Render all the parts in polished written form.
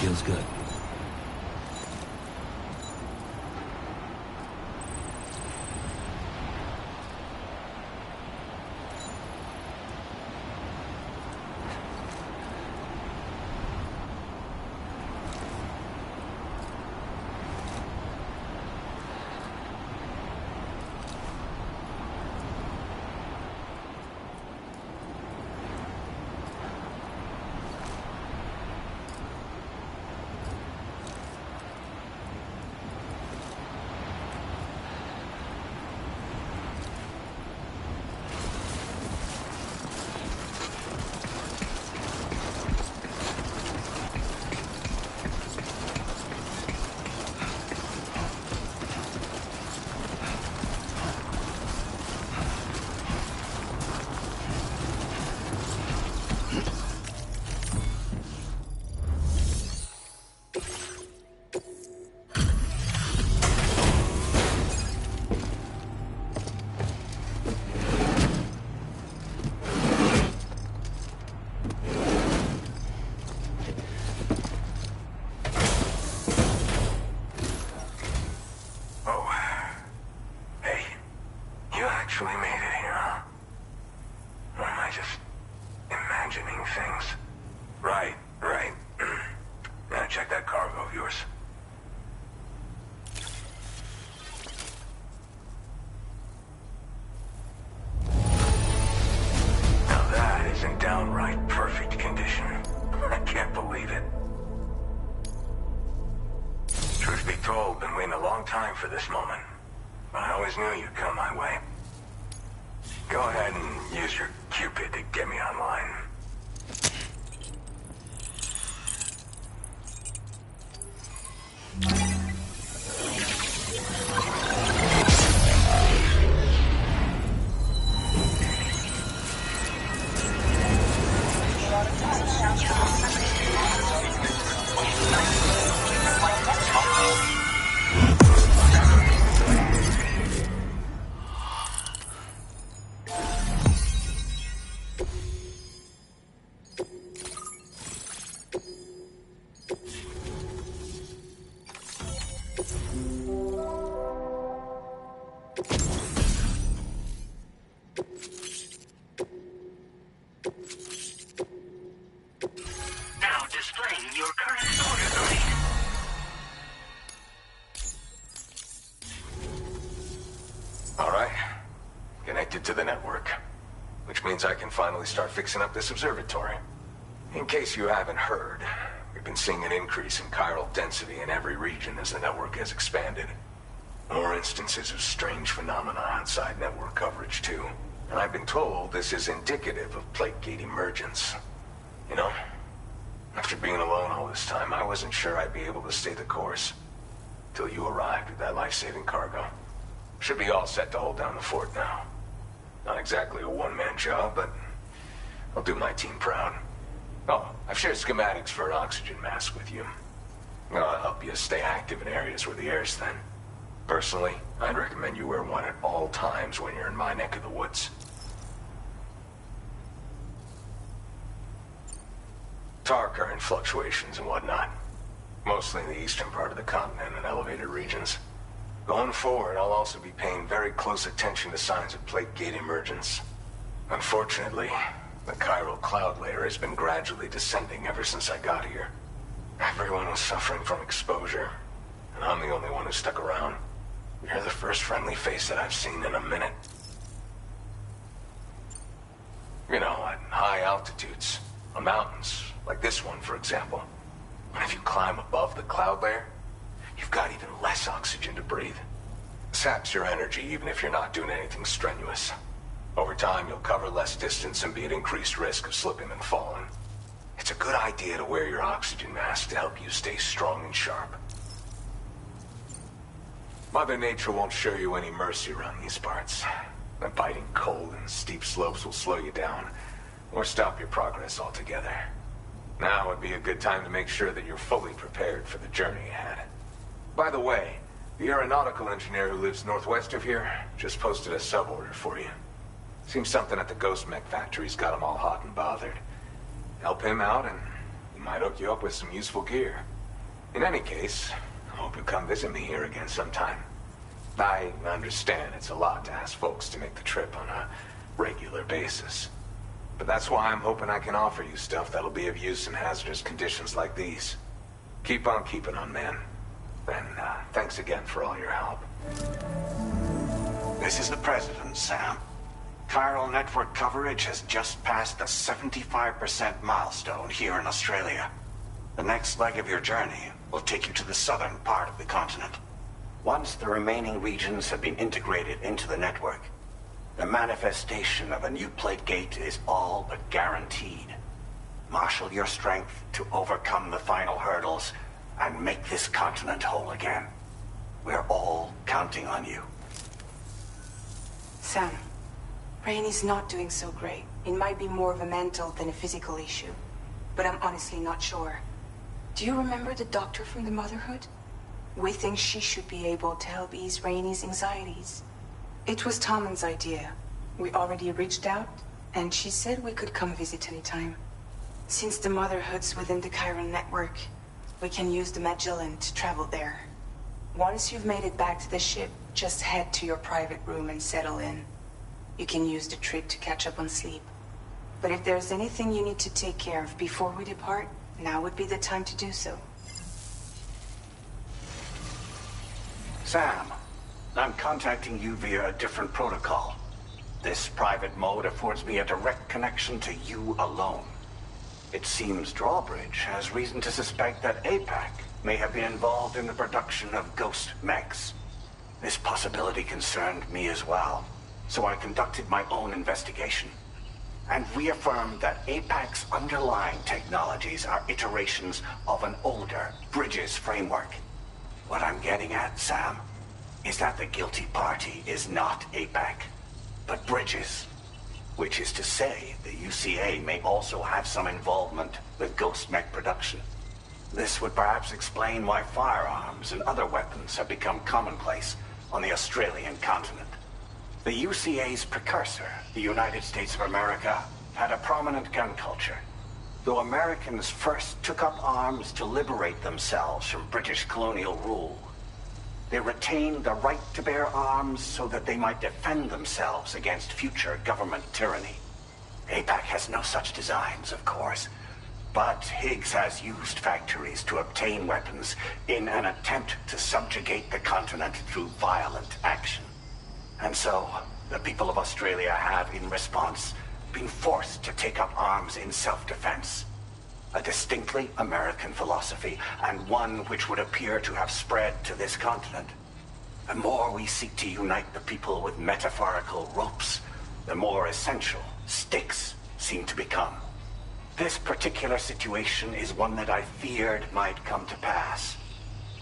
Feels good. For this moment. I always knew you'd come my way. Go ahead and use your Cupid to get me online. To the network, which means I can finally start fixing up this observatory. In case you haven't heard, we've been seeing an increase in chiral density in every region as the network has expanded. More instances of strange phenomena outside network coverage too. And I've been told this is indicative of plate gate emergence. You know, after being alone all this time, I wasn't sure I'd be able to stay the course. Till you arrived with that life-saving cargo. Should be all set to hold down the fort now. Not exactly a one-man job, but I'll do my team proud. Oh, I've shared schematics for an oxygen mask with you. I'll help you stay active in areas where the air's thin. Personally, I'd recommend you wear one at all times when you're in my neck of the woods. Tar current fluctuations and whatnot. Mostly in the eastern part of the continent and elevated regions. Going forward, I'll also be paying very close attention to signs of plate gate emergence. Unfortunately, the chiral cloud layer has been gradually descending ever since I got here. Everyone was suffering from exposure, and I'm the only one who stuck around. You're the first friendly face that I've seen in a minute. You know, at high altitudes, on mountains, like this one, for example. And if you climb above the cloud layer, you've got even less oxygen to breathe. Saps your energy even if you're not doing anything strenuous. Over time, you'll cover less distance and be at increased risk of slipping and falling. It's a good idea to wear your oxygen mask to help you stay strong and sharp. Mother Nature won't show you any mercy around these parts. The biting cold and steep slopes will slow you down, or stop your progress altogether. Now would be a good time to make sure that you're fully prepared for the journey ahead. By the way, the aeronautical engineer who lives northwest of here just posted a sub-order for you. Seems something at the Ghost Mech factory's got him all hot and bothered. Help him out and Might hook you up with some useful gear. In any case, I hope you come visit me here again sometime. I understand it's a lot to ask folks to make the trip on a regular basis. But that's why I'm hoping I can offer you stuff that'll be of use in hazardous conditions like these. Keep on keeping on, man. And thanks again for all your help. This is the President, Sam. Chiral network coverage has just passed the 75% milestone here in Australia. The next leg of your journey will take you to the southern part of the continent. Once the remaining regions have been integrated into the network, the manifestation of a new plate gate is all but guaranteed. Marshal your strength to overcome the final hurdles and make this continent whole again. We're all counting on you. Sam, Rainy's not doing so great. It might be more of a mental than a physical issue, but I'm honestly not sure. Do you remember the doctor from the Motherhood? We think she should be able to help ease Rainy's anxieties. It was Tommen's idea. We already reached out, and she said we could come visit anytime. Since the Motherhood's within the Chiral network, we can use the Magellan to travel there. Once you've made it back to the ship, just head to your private room and settle in. You can use the trip to catch up on sleep. But if there's anything you need to take care of before we depart, now would be the time to do so. Sam, I'm contacting you via a different protocol. This private mode affords me a direct connection to you alone. It seems Drawbridge has reason to suspect that APAC may have been involved in the production of ghost mechs. This possibility concerned me as well, so I conducted my own investigation and reaffirmed that APAC's underlying technologies are iterations of an older Bridges framework. What I'm getting at, Sam, is that the guilty party is not APAC, but Bridges. Which is to say, the UCA may also have some involvement with ghost mech production. This would perhaps explain why firearms and other weapons have become commonplace on the Australian continent. The UCA's precursor, the United States of America, had a prominent gun culture. Though Americans first took up arms to liberate themselves from British colonial rule, they retained the right to bear arms so that they might defend themselves against future government tyranny. APAC has no such designs, of course, but Higgs has used factories to obtain weapons in an attempt to subjugate the continent through violent action. And so, the people of Australia have, in response, been forced to take up arms in self-defense. A distinctly American philosophy, and one which would appear to have spread to this continent. The more we seek to unite the people with metaphorical ropes, the more essential sticks seem to become. This particular situation is one that I feared might come to pass,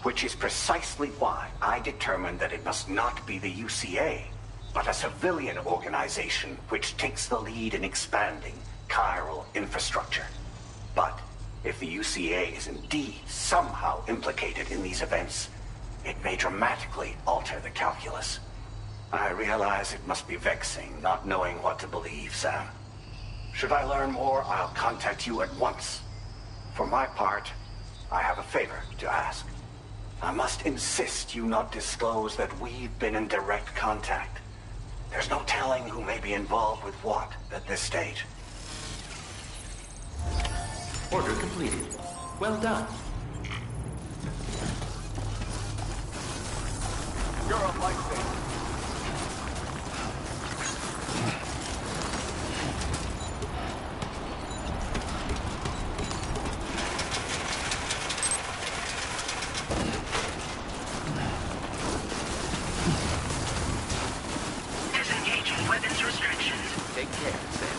which is precisely why I determined that it must not be the UCA, but a civilian organization which takes the lead in expanding chiral infrastructure. But if the UCA is indeed somehow implicated in these events, it may dramatically alter the calculus. I realize it must be vexing not knowing what to believe, Sam. Should I learn more, I'll contact you at once. For my part, I have a favor to ask. I must insist you not disclose that we've been in direct contact. There's no telling who may be involved with what at this stage. Order completed. Well done. You're a lifesaver. Disengaging weapons restrictions. Take care, Sam.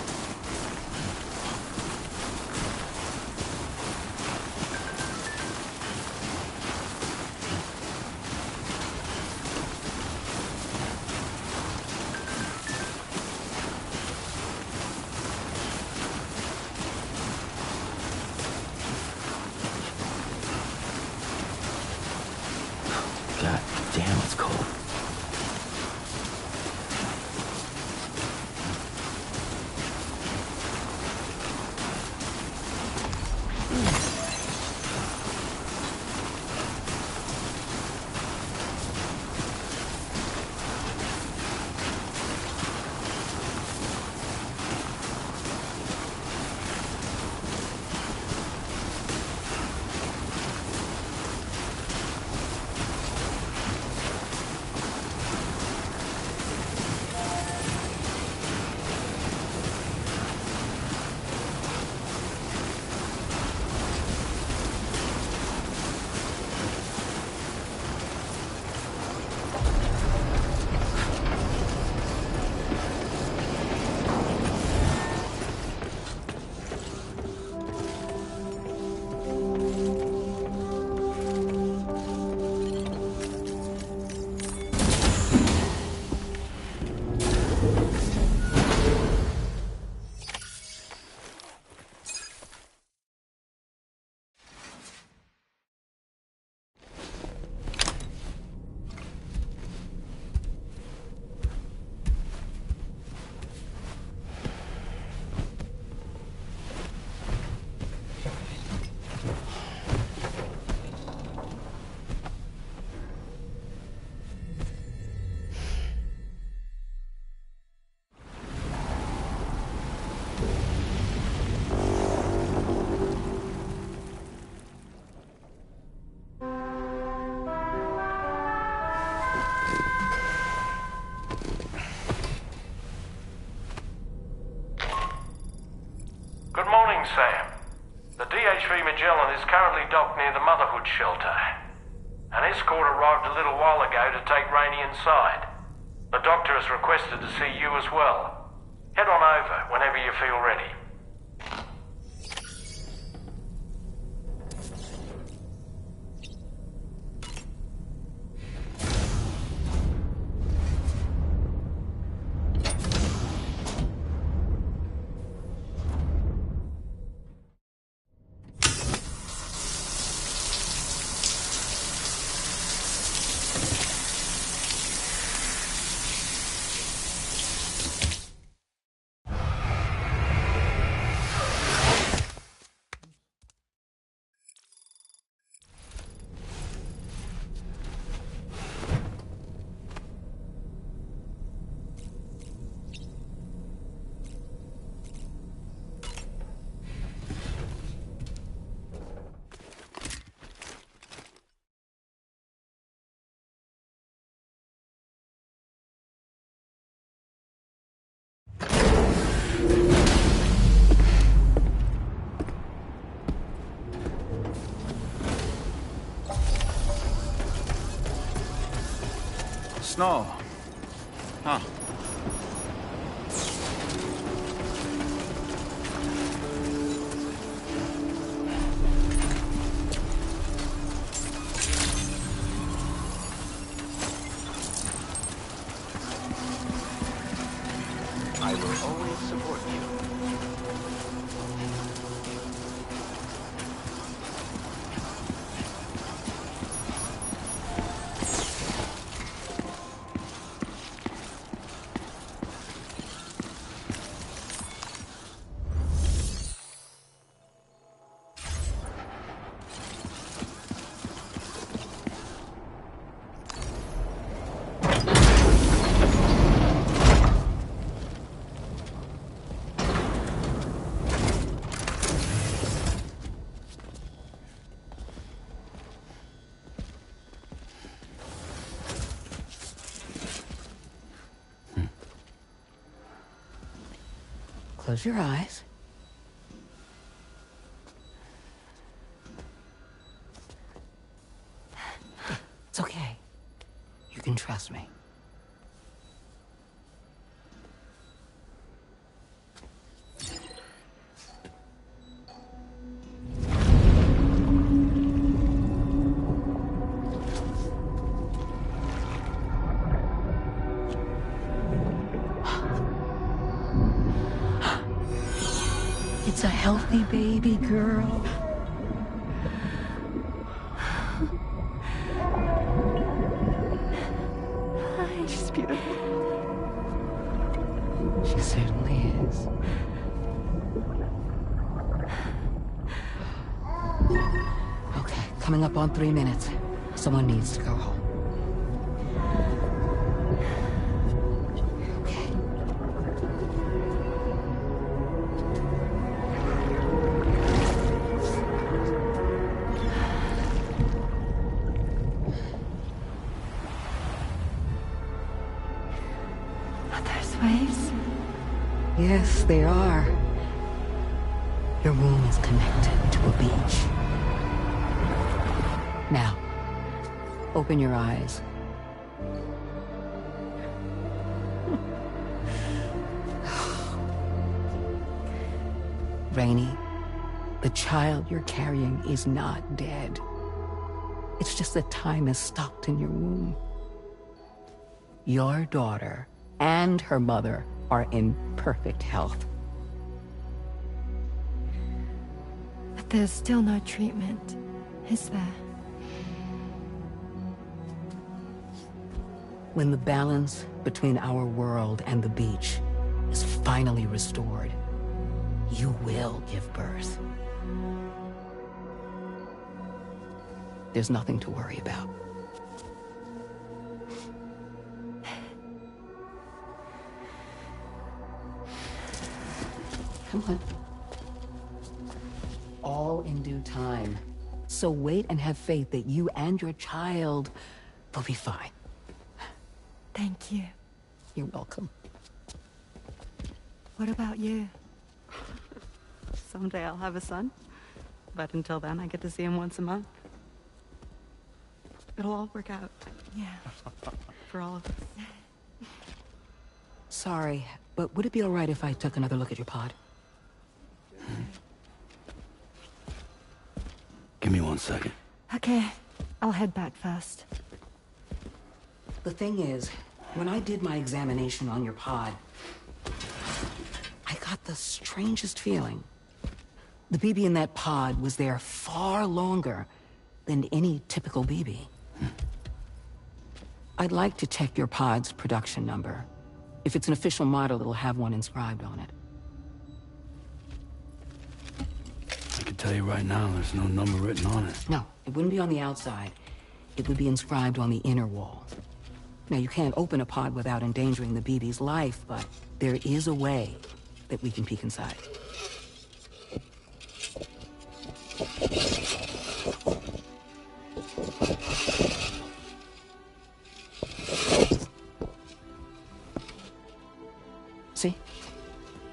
God damn, it's cold. Morning, Sam. The DHV Magellan is currently docked near the Motherhood shelter. An escort arrived a little while ago to take Rainey inside. The doctor has requested to see you as well. Head on over whenever you feel ready. Snow. Huh. I will always support you. Close your eyes. It's okay. You can trust me. It's a healthy baby girl. She's beautiful. She certainly is. Okay, coming up on 3 minutes. Someone needs to go home. Waves? Yes, they are. Your womb is connected to a beach. Now, open your eyes. Rainey, the child you're carrying is not dead. It's just that time has stopped in your womb. Your daughter and her mother are in perfect health. But there's still no treatment, is there? When the balance between our world and the beach is finally restored, you will give birth. There's nothing to worry about. Come on. All in due time. So wait and have faith that you and your child will be fine. Thank you. You're welcome. What about you? Someday I'll have a son. But until then, I get to see him once a month. It'll all work out. Yeah. For all of us. Sorry, but would it be all right if I took another look at your pod? Give me 1 second. Okay, I'll head back first. The thing is, when I did my examination on your pod, I got the strangest feeling. The BB in that pod was there far longer than any typical BB. I'd like to check your pod's production number. If it's an official model, it'll have one inscribed on it. I can tell you right now, there's no number written on it. No, it wouldn't be on the outside. It would be inscribed on the inner wall. Now, you can't open a pod without endangering the BB's life, but there is a way that we can peek inside. See?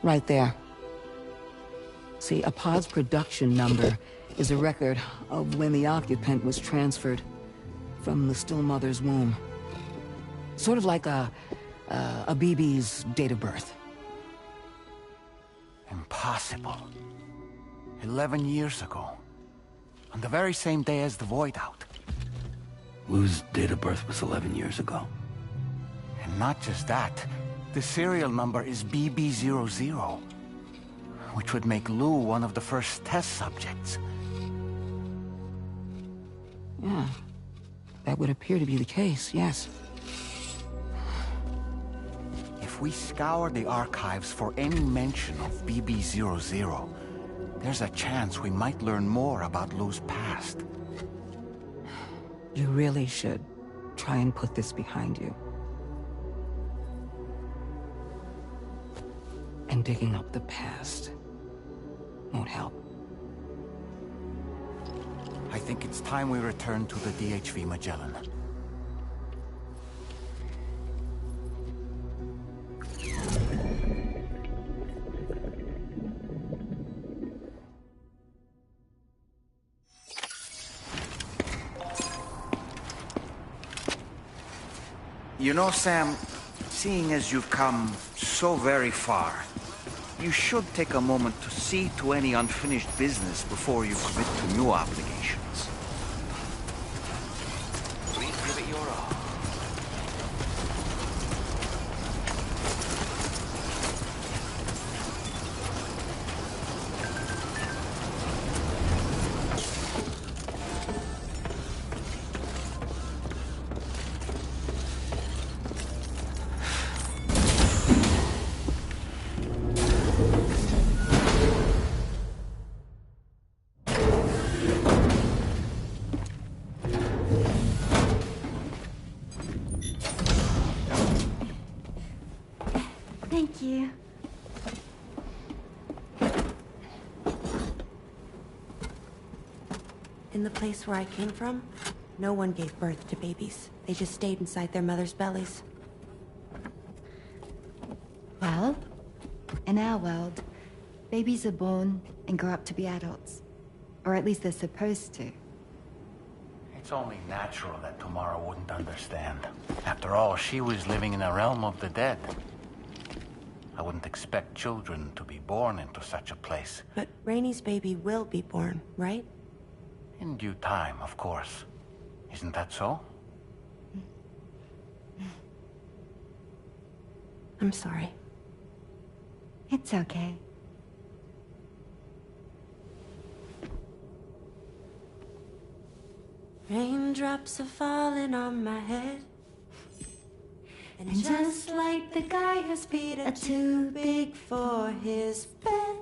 Right there. See, a pod's production number is a record of when the occupant was transferred from the still mother's womb. Sort of like a BB's date of birth. Impossible. 11 years ago. On the very same day as the Void Out. Lou's date of birth was 11 years ago. And not just that. The serial number is BB00. Which would make Lou one of the first test subjects. Yeah. That would appear to be the case, yes. If we scour the archives for any mention of BB00, there's a chance we might learn more about Lou's past. You really should try and put this behind you. And digging up the past won't help. I think it's time we return to the DHV Magellan. You know, Sam, seeing as you've come so very far, you should take a moment to see to any unfinished business before you commit to new obligations. Please give it your all. Thank you. In the place where I came from, no one gave birth to babies. They just stayed inside their mother's bellies. Well, in our world, babies are born and grow up to be adults. Or at least they're supposed to. It's only natural that Tamara wouldn't understand. After all, she was living in a realm of the dead. I wouldn't expect children to be born into such a place. But Rainey's baby will be born, right? In due time, of course. Isn't that so? I'm sorry. It's okay. Raindrops are falling on my head. And just like the guy whose feet are too big for his bed,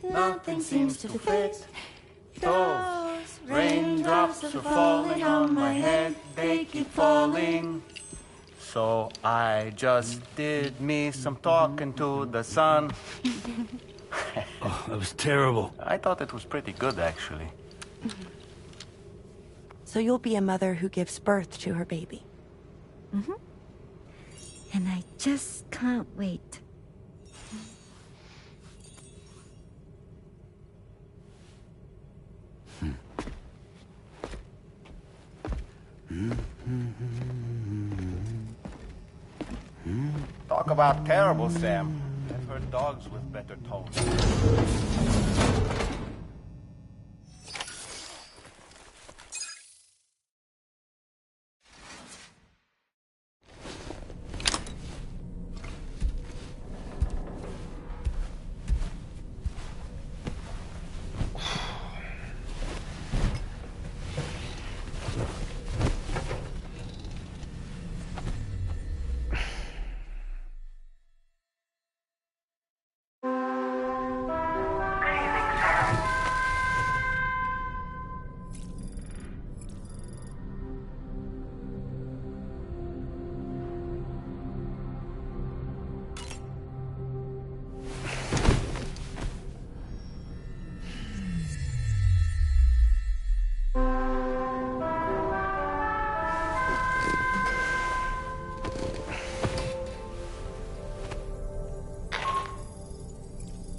nothing seems to fit. Those raindrops are falling on my head, they keep falling. So I just did me some talking to the sun. Oh, that was terrible. I thought it was pretty good, actually. So you'll be a mother who gives birth to her baby. Mm-hmm. And I just can't wait. Talk about terrible, Sam. I've heard dogs with better tones.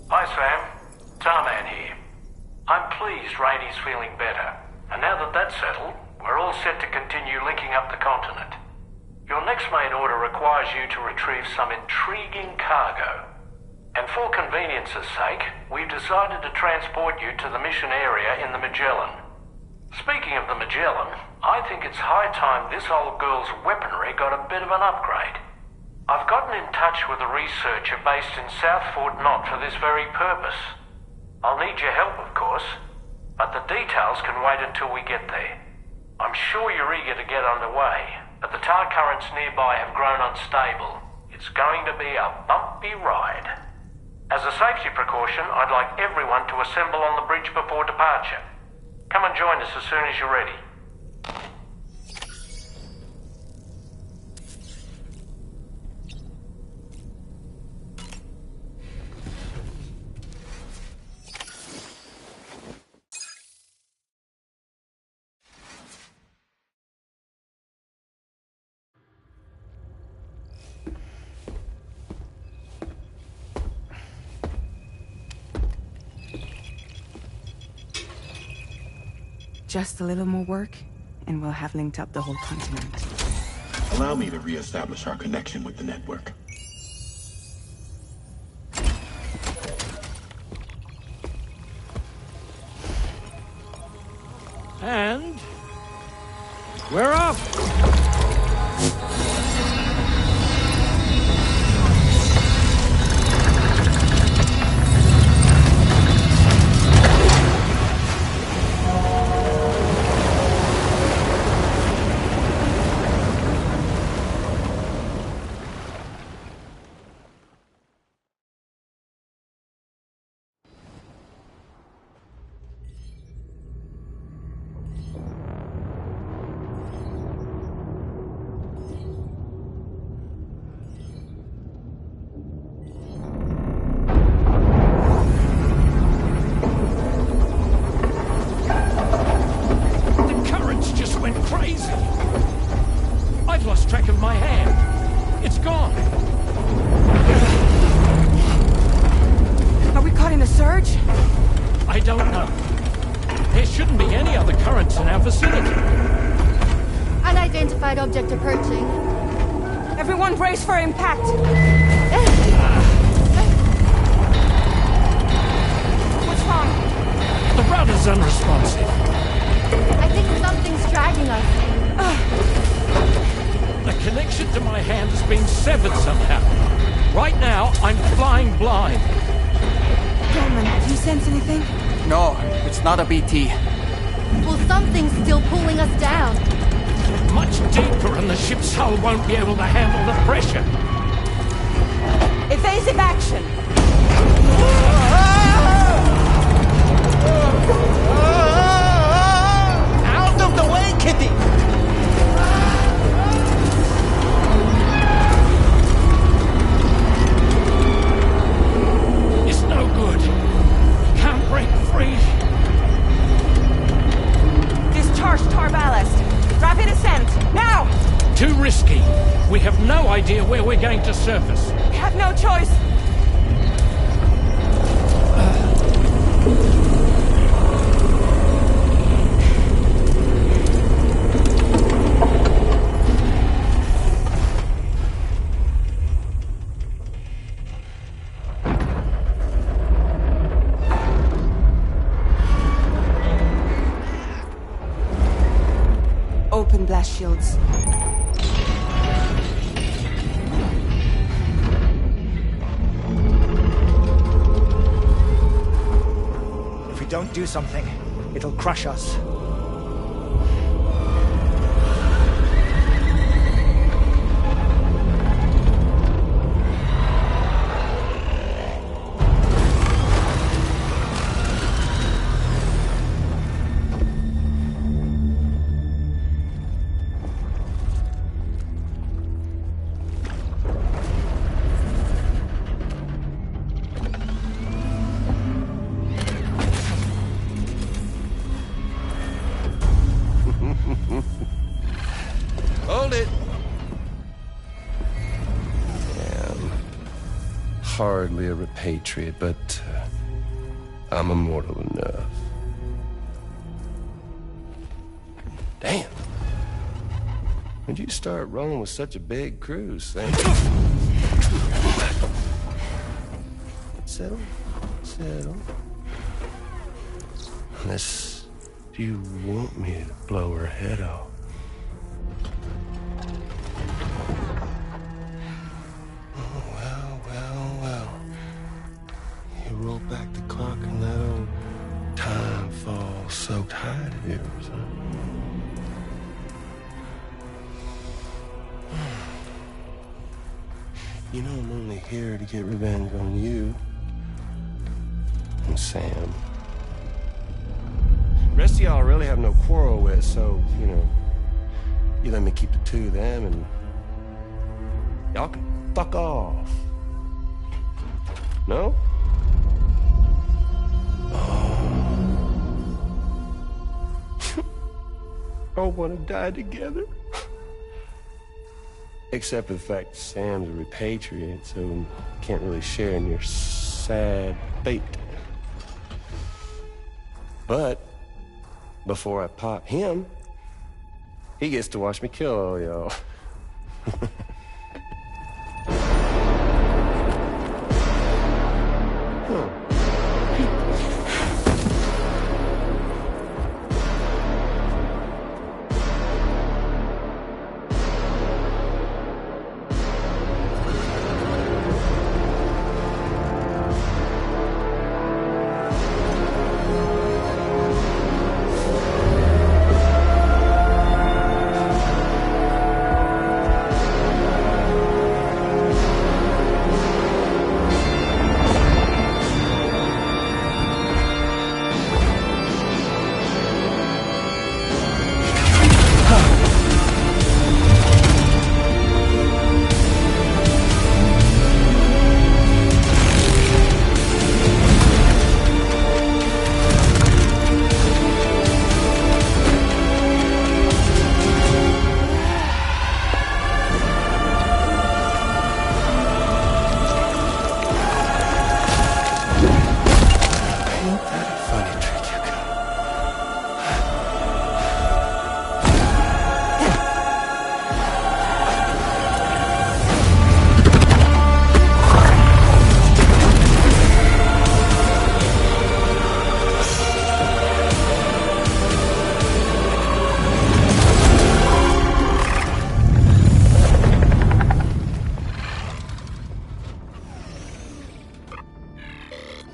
Hi, Sam. Tarman here. I'm pleased Rainey's feeling better. And now that that's settled, we're all set to continue linking up the continent. Your next main order requires you to retrieve some intriguing cargo. And for convenience's sake, we've decided to transport you to the mission area in the Magellan. Speaking of the Magellan, I think it's high time this old girl's weaponry got a bit of an upgrade. I've gotten in touch with a researcher based in South Fort Knott for this very purpose. I'll need your help, of course, but the details can wait until we get there. I'm sure you're eager to get underway, but the tar currents nearby have grown unstable. It's going to be a bumpy ride. As a safety precaution, I'd like everyone to assemble on the bridge before departure. Come and join us as soon as you're ready. Just a little more work, and we'll have linked up the whole continent. Allow me to re-establish our connection with the network. And we're off! Object approaching. Everyone brace for impact! What's wrong? The rudder's unresponsive. I think something's dragging us. The connection to my hand has been severed somehow. Right now, I'm flying blind. Norman, do you sense anything? No, it's not a BT. Well, something's still pulling us down. Much deeper and the ship's hull won't be able to handle the pressure. Evasive action! Out of the way, Kitty! It's no good. Can't break free. Discharge tar ballast. Rapid ascent, now! Too risky. We have no idea where we're going to surface. We have no choice. blast shields. If we don't do something, it'll crush us. Hold it! Yeah, I'm hardly a repatriate, but I'm immortal enough. Damn. When'd you start rolling with such a big crew, Sam? Settle. Settle. Unless you want me to blow her head off. Oh, well. You roll back the clock and that old time-fall-soaked hide of yours, huh? You know I'm only here to get revenge on you and Sam. The rest of y'all I really have no quarrel with, so, you know, you let me keep the two of them and y'all can fuck off. No? All want to die together? Except for the fact that Sam's a repatriate, so can't really share in your sad fate. But before I pop him, he gets to watch me kill all y'all.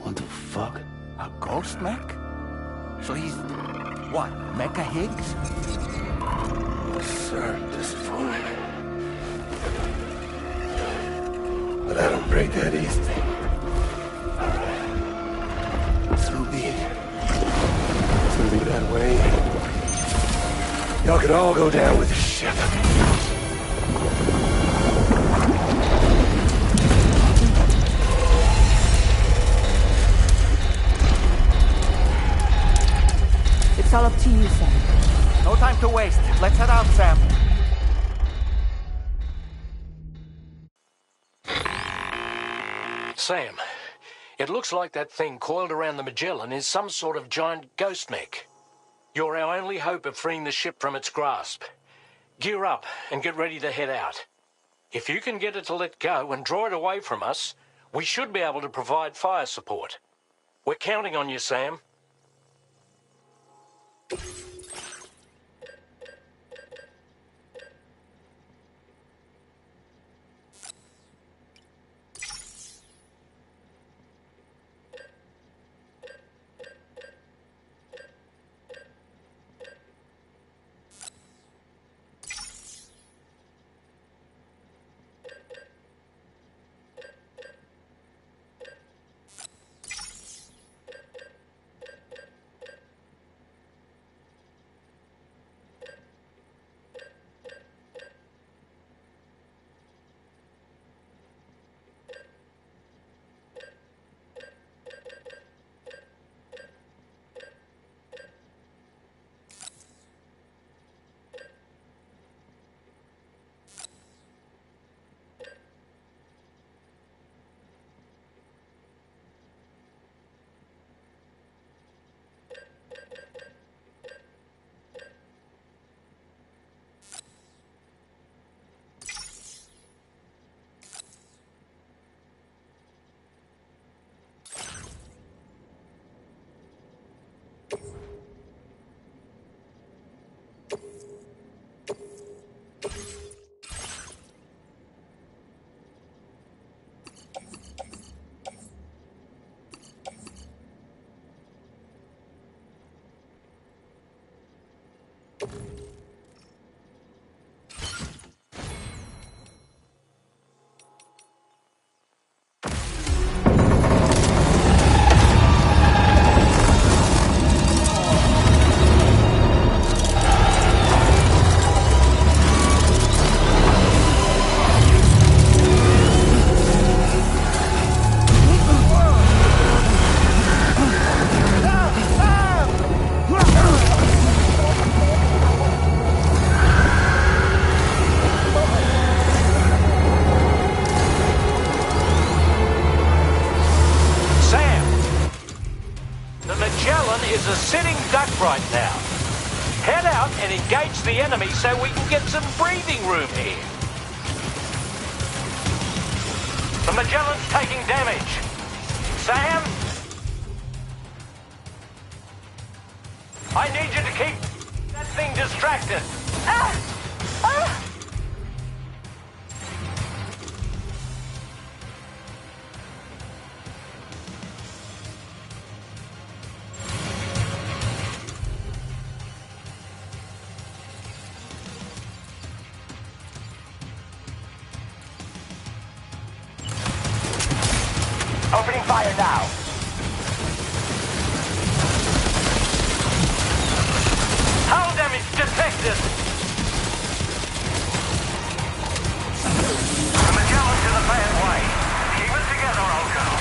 What the fuck? A ghost mech? So he's, what, Mecha Higgs? Sorry to disappoint. But I don't break that easy. So be it. It's gonna be that way. Y'all could all go down with the ship. It's all up to you, Sam. No time to waste. Let's head out, Sam. Sam, it looks like that thing coiled around the Magellan is some sort of giant ghost mech. You're our only hope of freeing the ship from its grasp. Gear up and get ready to head out. If you can get it to let go and draw it away from us, we should be able to provide fire support. We're counting on you, Sam. is a sitting duck right now. Head out and engage the enemy so we can get some breathing room here. The Magellan's taking damage. Sam? I need you to keep that thing distracted. Opening fire now. Hull damage detected. The Magellan's in a bad way. Keep it together, old girl.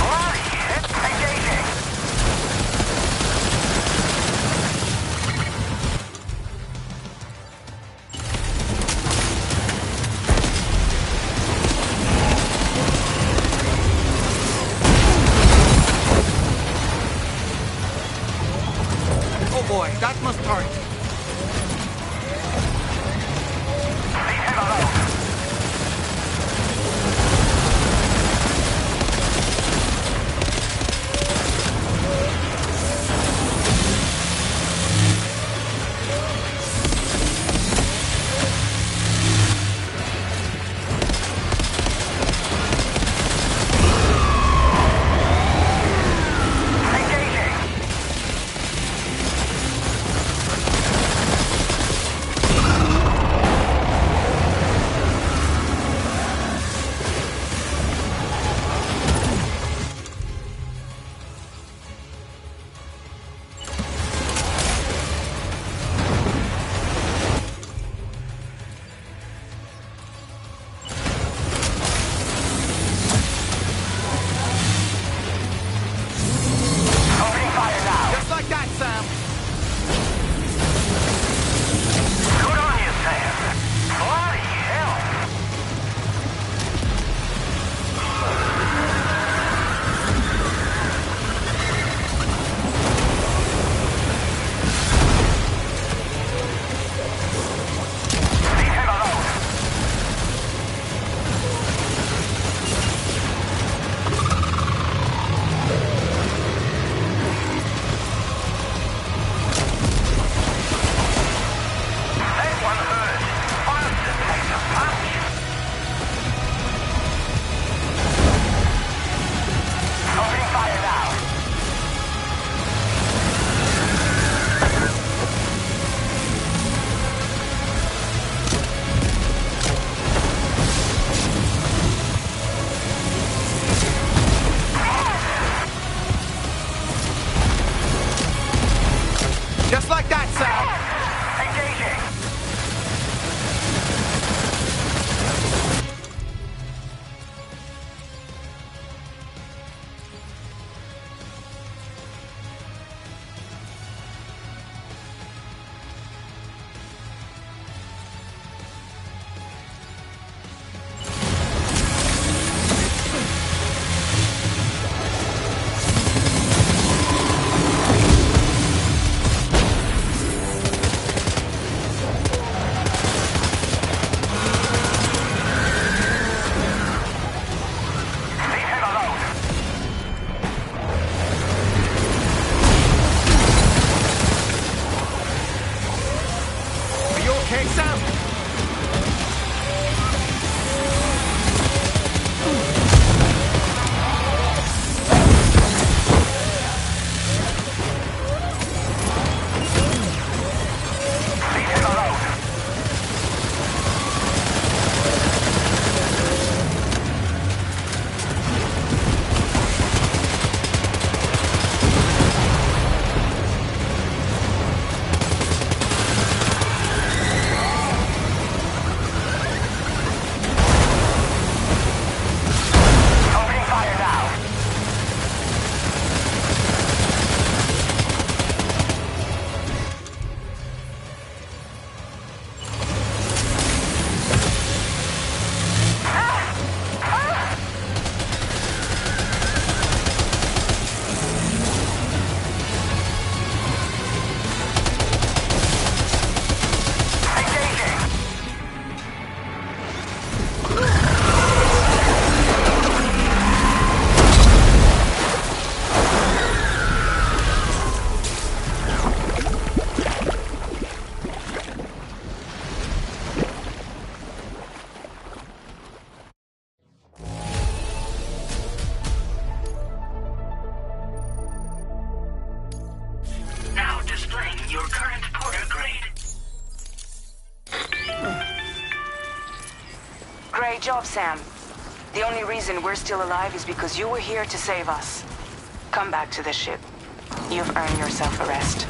Bloody hit. Engaging. Great job, Sam. The only reason we're still alive is because you were here to save us. Come back to the ship. You've earned yourself a rest.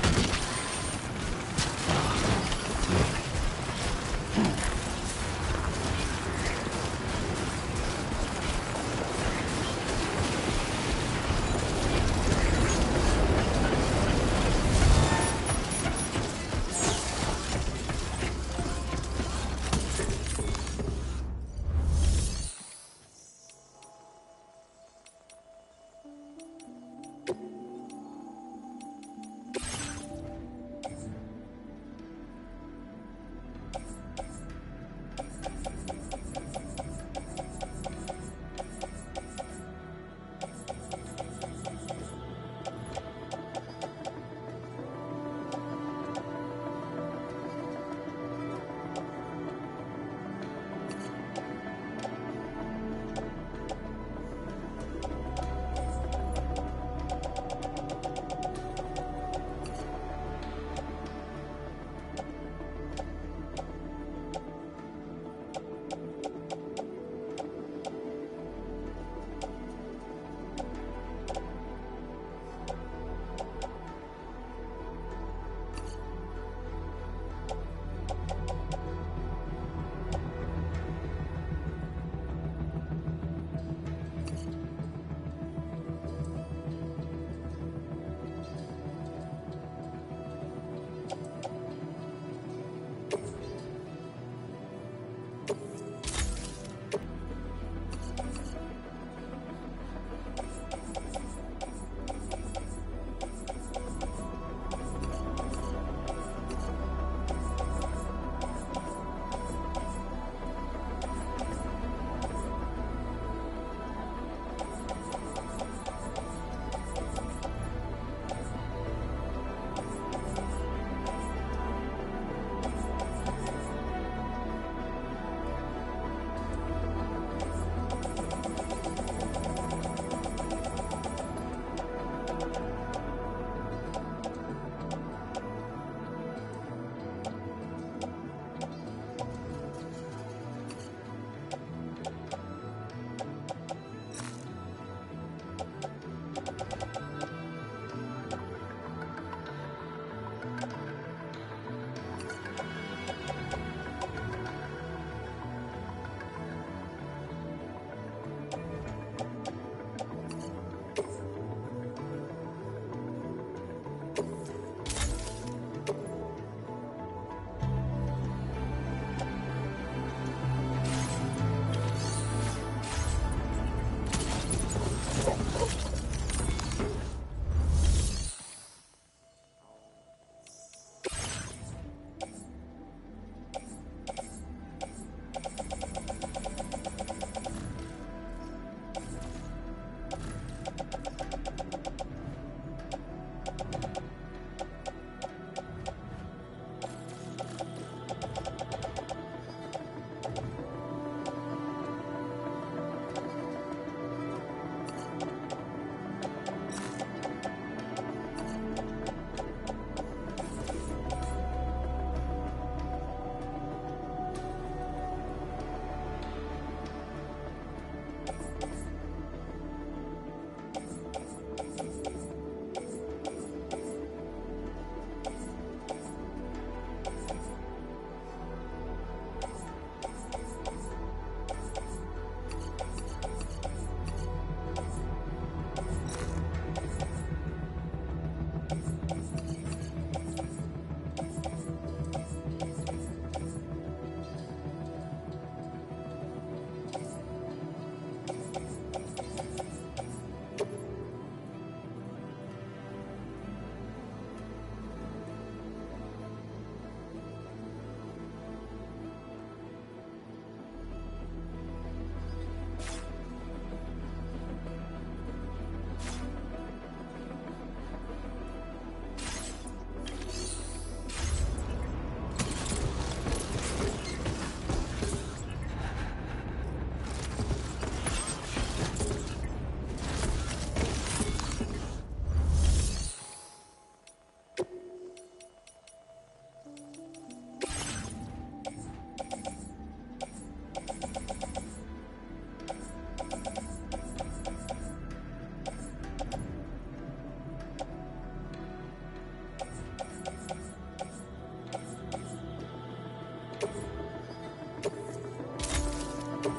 Good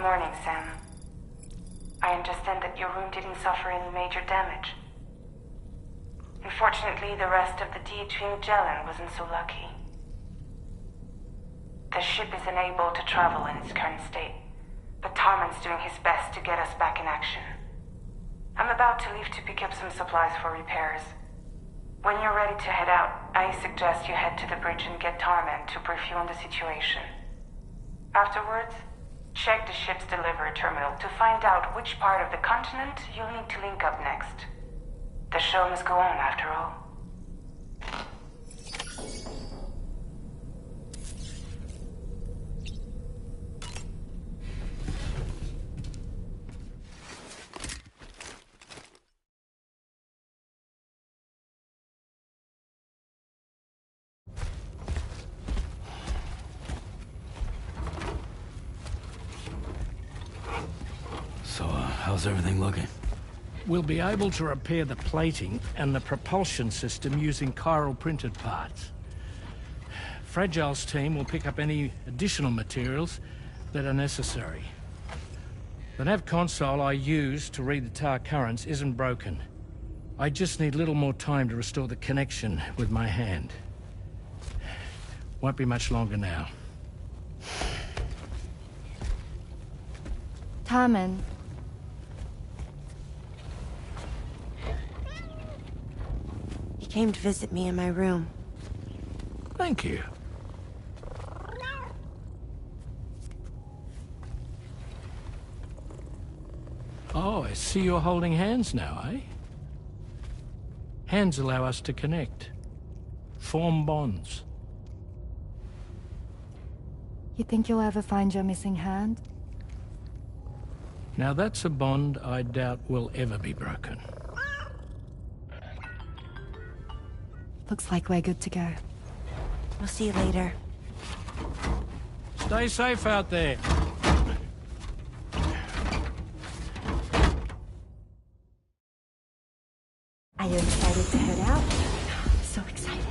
morning, Sam. I understand that your room didn't suffer any major damage. Unfortunately, the rest of the DHV Magellan wasn't so lucky. The ship is unable to travel in its current state, but Tarman's doing his best to get us back in action. I'm about to leave to pick up some supplies for repairs. When you're ready to head out, I suggest you head to the bridge and get Tarman to brief you on the situation. Afterwards, check the ship's delivery terminal to find out which part of the continent you'll need to link up next. The show must go on, after all. So, how's everything looking? We'll be able to repair the plating and the propulsion system using chiral printed parts. Fragile's team will pick up any additional materials that are necessary. The nav console I use to read the tower currents isn't broken. I just need a little more time to restore the connection with my hand. Won't be much longer now. Tarman. He came to visit me in my room. Thank you. Oh, I see you're holding hands now, eh? Hands allow us to connect. Form bonds. You think you'll ever find your missing hand? Now that's a bond I doubt will ever be broken. Looks like we're good to go. We'll see you later. Stay safe out there. Are you excited to head out? So excited.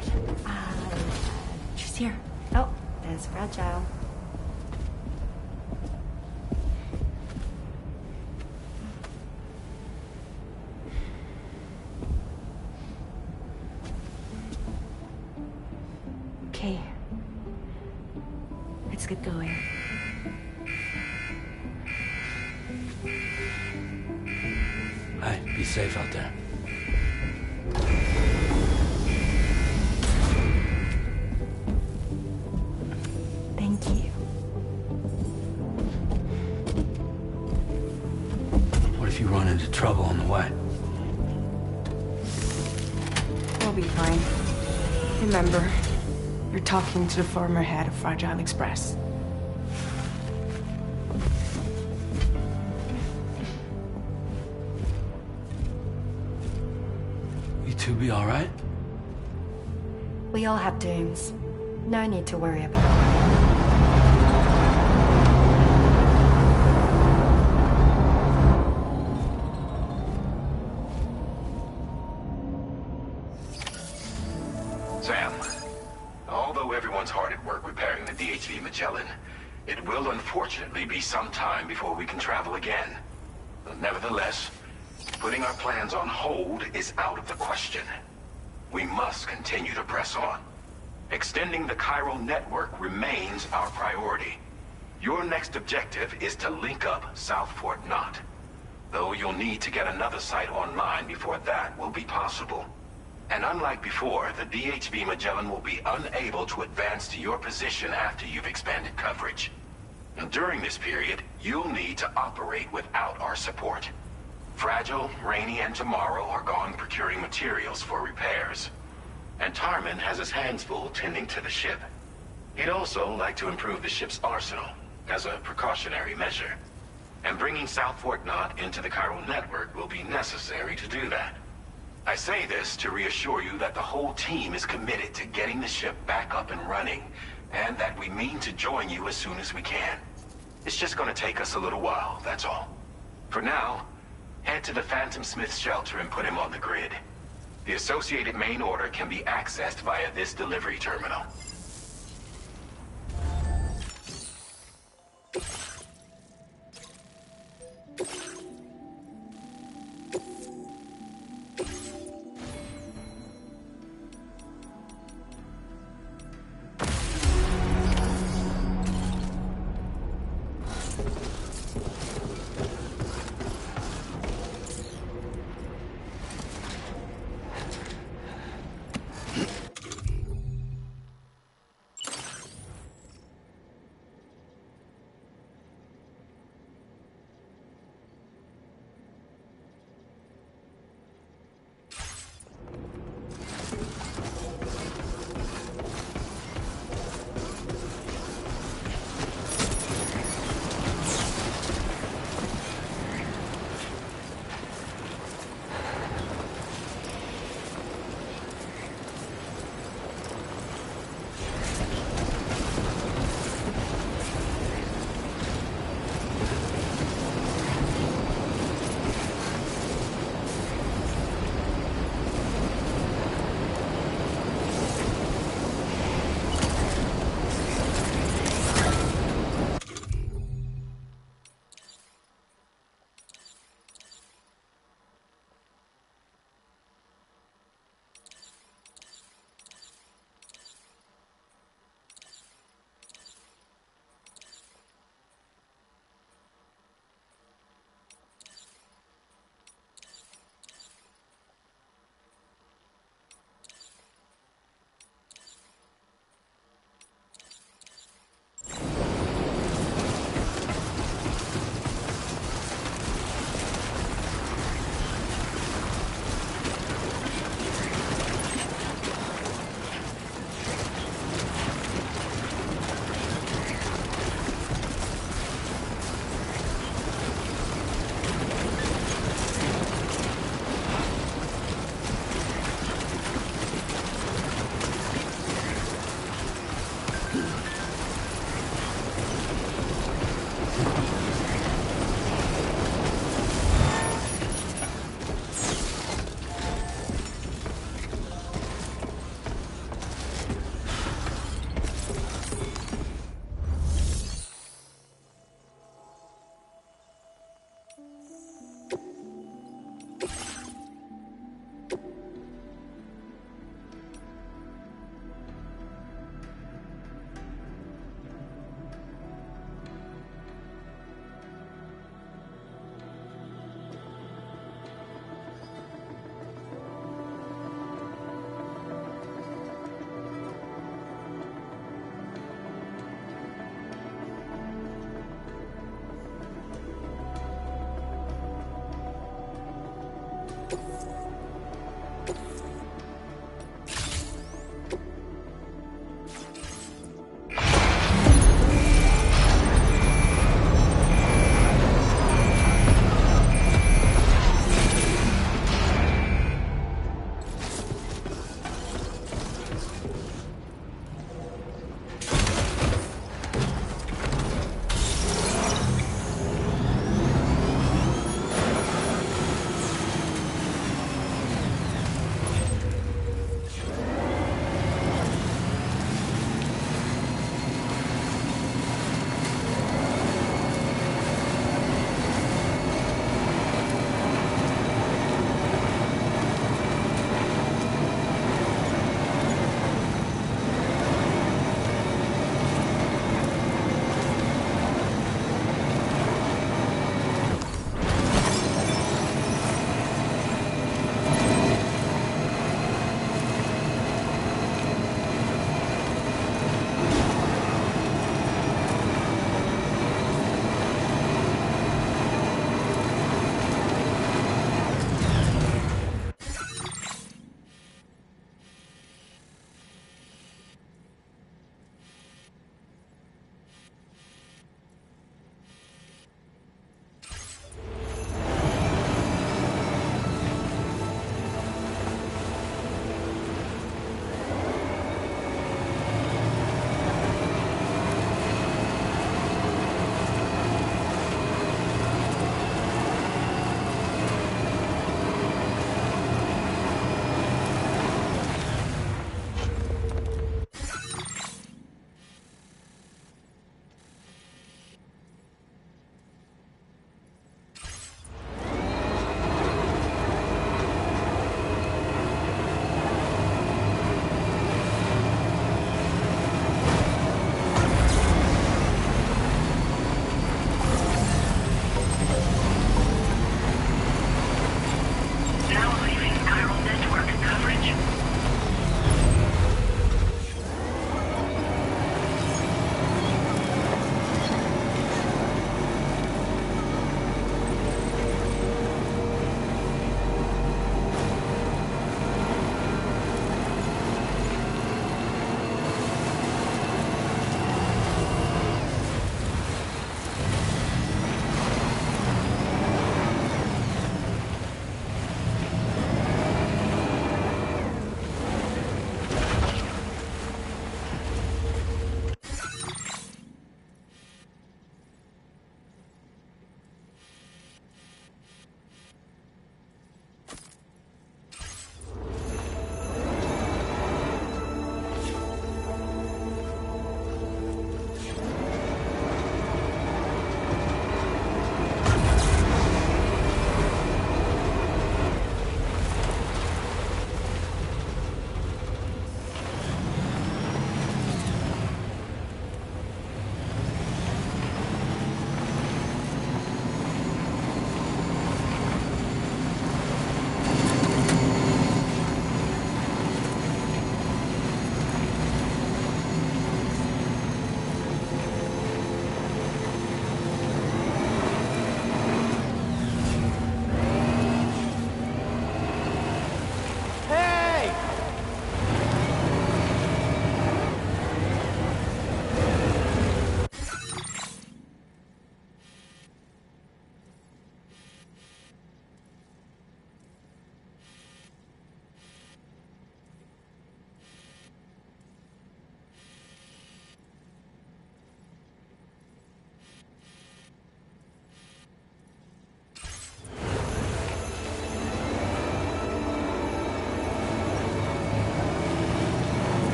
She's here. Oh, there's Fragile. Okay. Let's get going. Hey, be safe out there. Thank you. What if you run into trouble on the way? We'll be fine. Remember, you're talking to the former head of Fragile Express. You two be all right? We all have dooms. No need to worry about it. Sam, although everyone's hard at work repairing the DHV Magellan, it will unfortunately be some time before we can travel again. Nevertheless, putting our plans on hold is out of the question. We must continue to press on. Extending the chiral network remains our priority. Your next objective is to link up South Fort Knot. Though you'll need to get another site online before that will be possible. And unlike before, the DHV Magellan will be unable to advance to your position after you've expanded coverage. And during this period, you'll need to operate without our support. Fragile, Rainey, and Tomorrow are gone procuring materials for repairs. And Tarman has his hands full tending to the ship. He'd also like to improve the ship's arsenal, as a precautionary measure. And bringing South Fort Knot into the chiral network will be necessary to do that. I say this to reassure you that the whole team is committed to getting the ship back up and running, and that we mean to join you as soon as we can. It's just gonna take us a little while, that's all. For now, head to the Phantom Smith's shelter and put him on the grid. The associated main order can be accessed via this delivery terminal.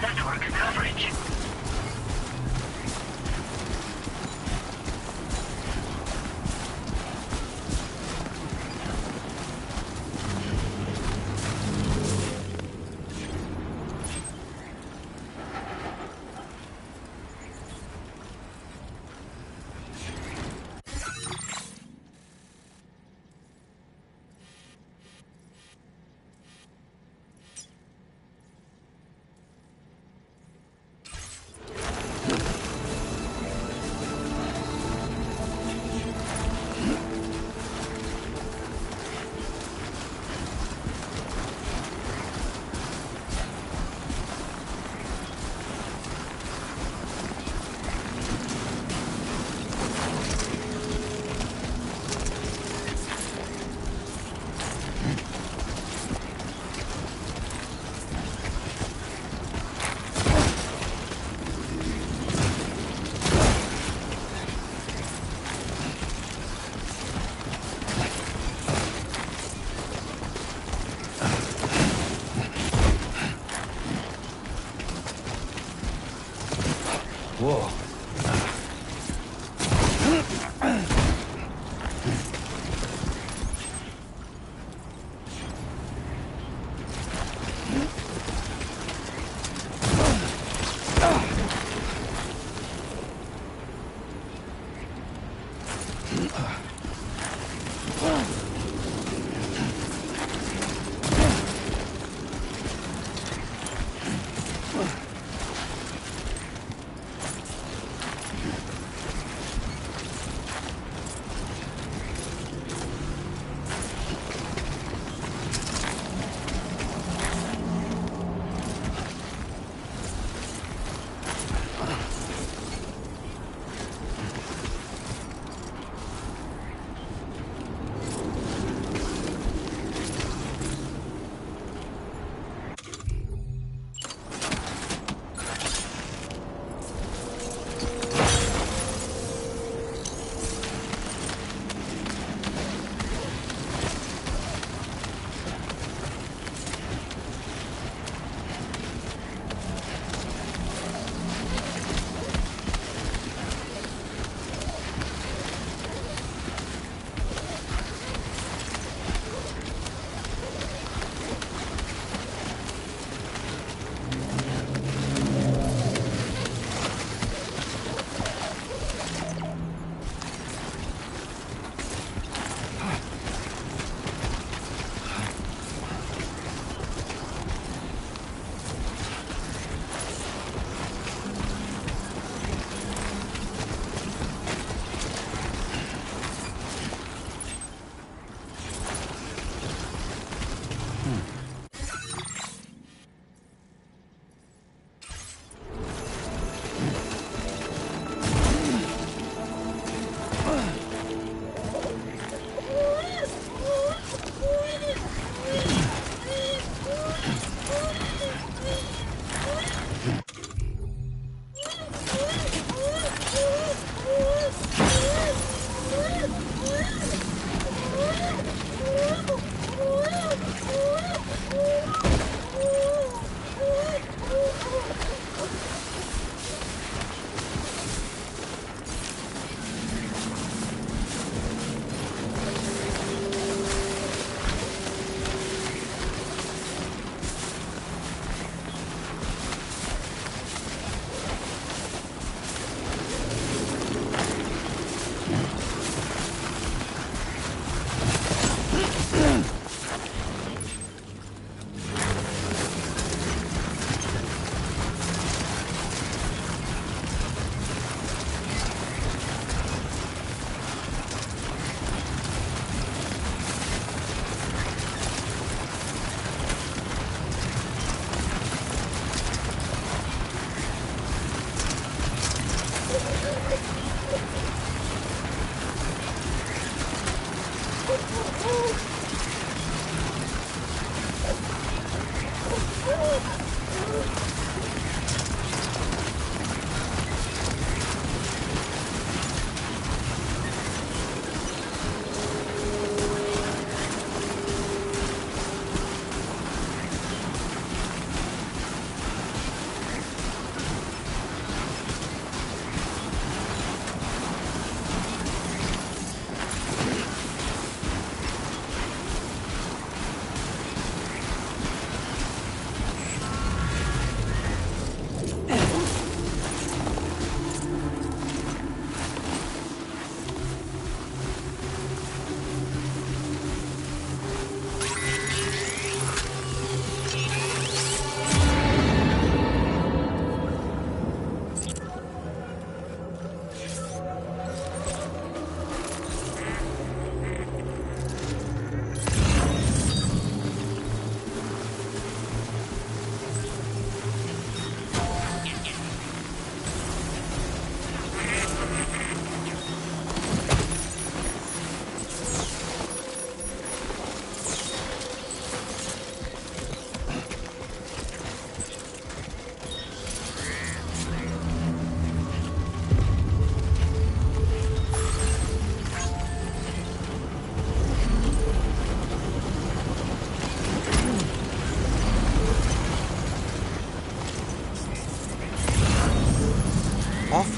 network coverage. Whoa.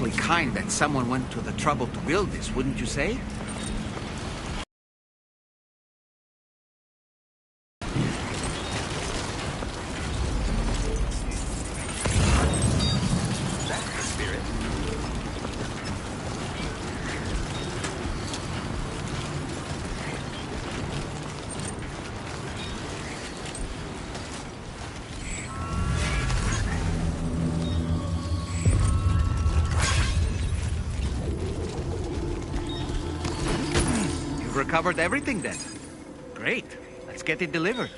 awfully kind that someone went to the trouble to build this, wouldn't you say? That's the spirit. You've recovered everything then. Great. Let's get it delivered.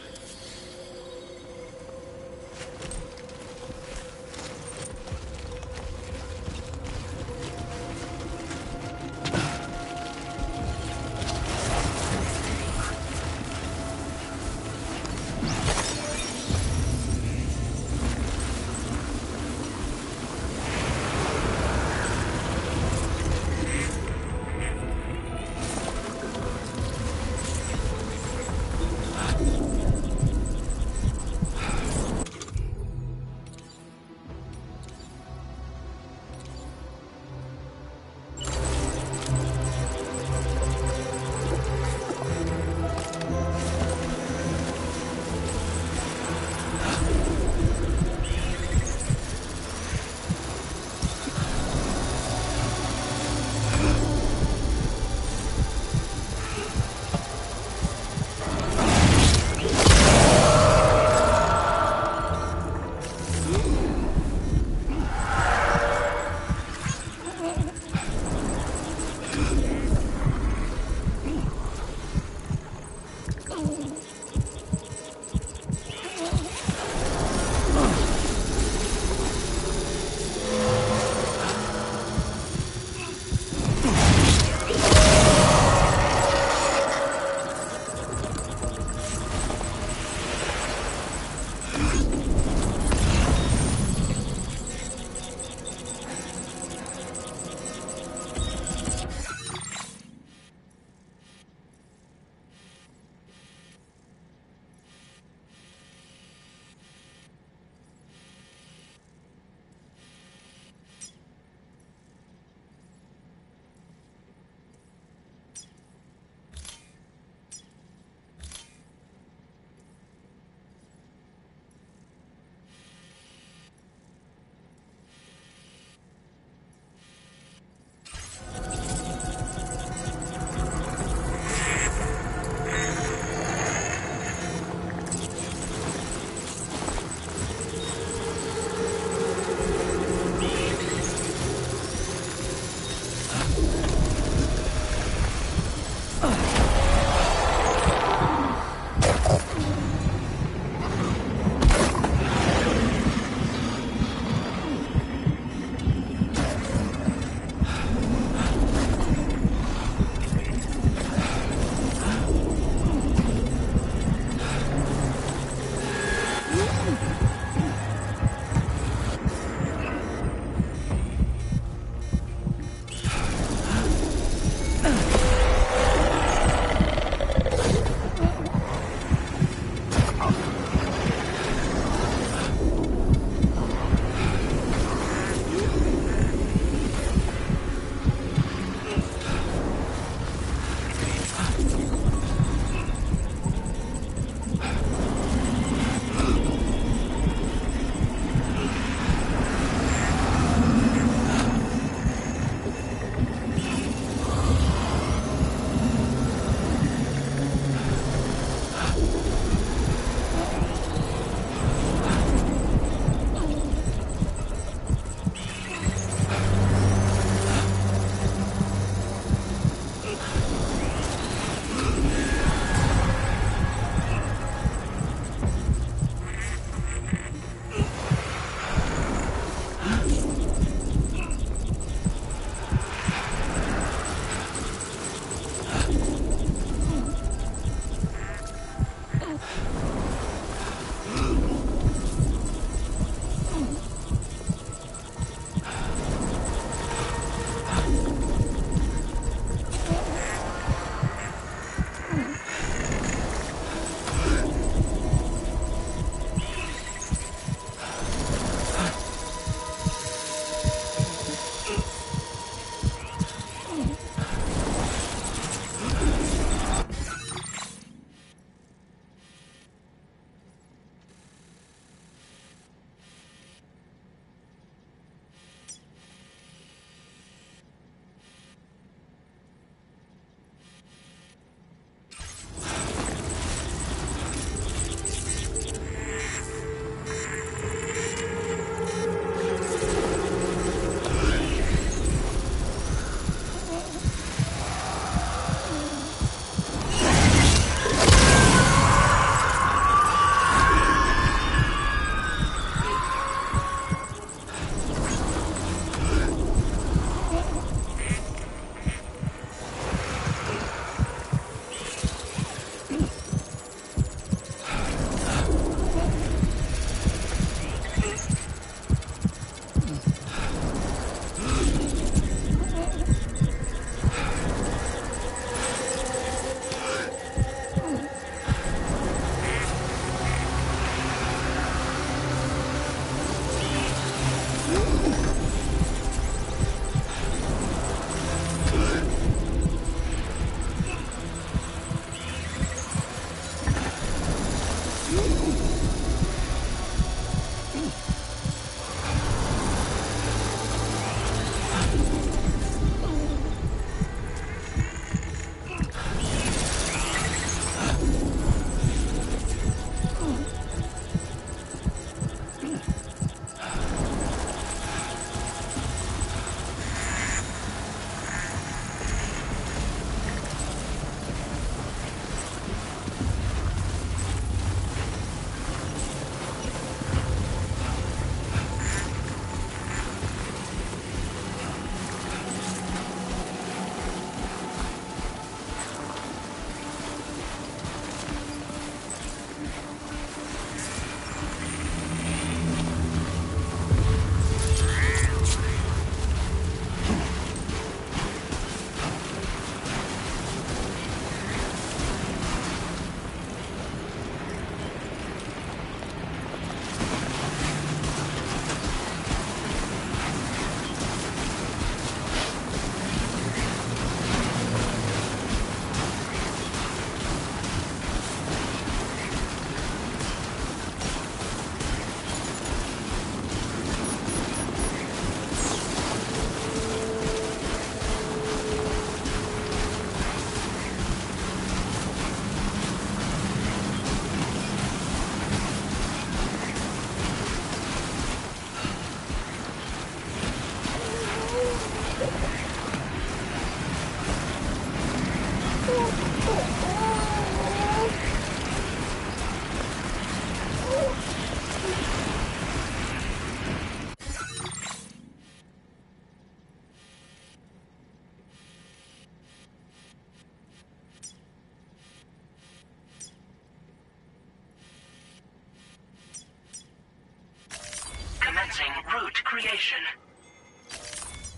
creation.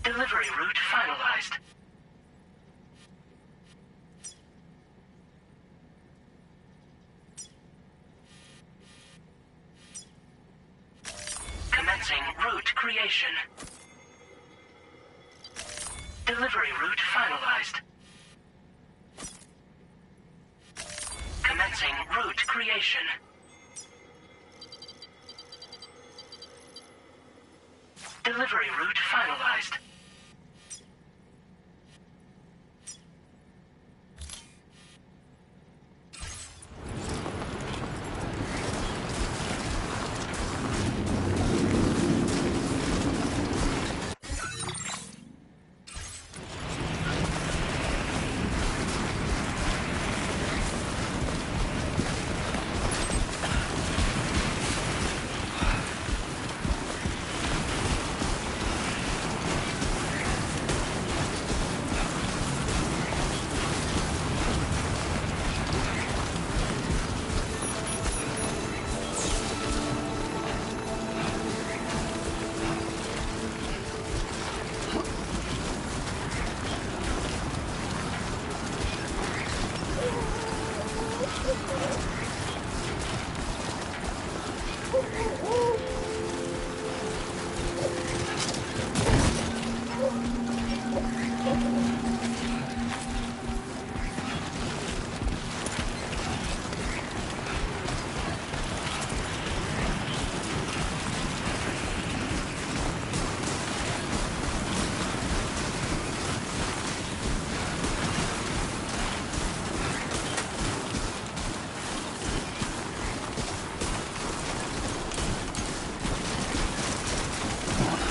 Delivery route finalized. Commencing route creation. Delivery route finalized. Commencing route creation. Delivery route finalized.